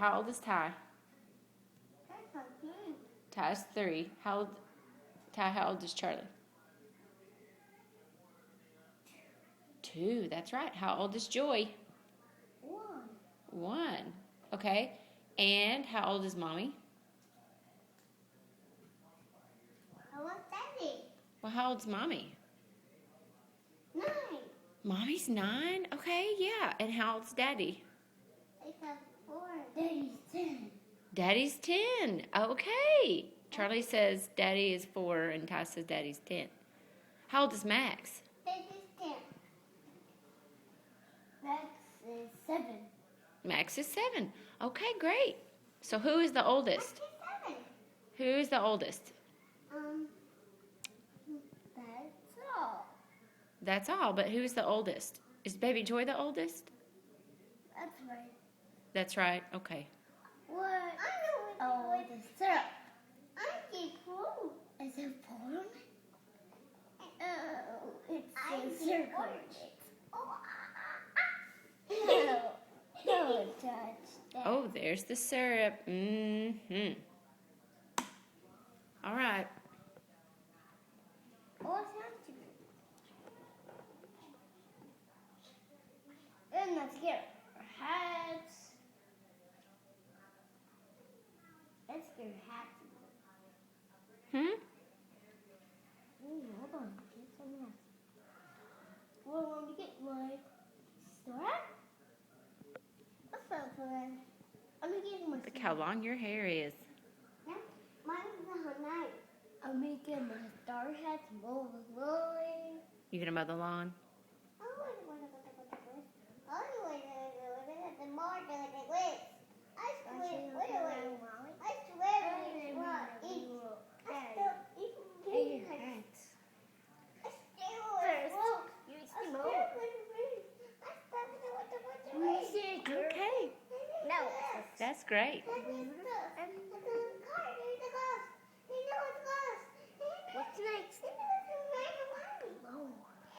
How old is Ty? That's so cute. Ty's 3. Ty, how old is Charlie? 2. That's right. How old is Joy? 1. 1. Okay. And how old is Mommy? How old's Daddy? Well, how old's Mommy? 9. Mommy's 9? Okay, yeah. And how old's Daddy? I have 4. Daddy's 10. Daddy's 10. Okay. Charlie says Daddy is 4 and Ty says Daddy's 10. How old is Max? Daddy's 10. Max is 7. Max is 7. Okay, great. So who is the oldest? Max is 7. Who is the oldest? That's all. That's all, but who's the oldest? Is Baby Joy the oldest? That's right. That's right. Okay. What? I know what the syrup. I get food. Is it food? Oh, it's a circle. No, touch that. Oh, there's the syrup. Mm-hmm. All right. What's happening? And let's get our hats. Let's get our hats. Hmm? Hold on. Get some hats. Well, let me get my store. What's up, friend? Let me get my Look how long your hair is. Yeah, mine's the night. I'm making my star hats rolling. You gonna mow the lawn? Okay. No. That's great.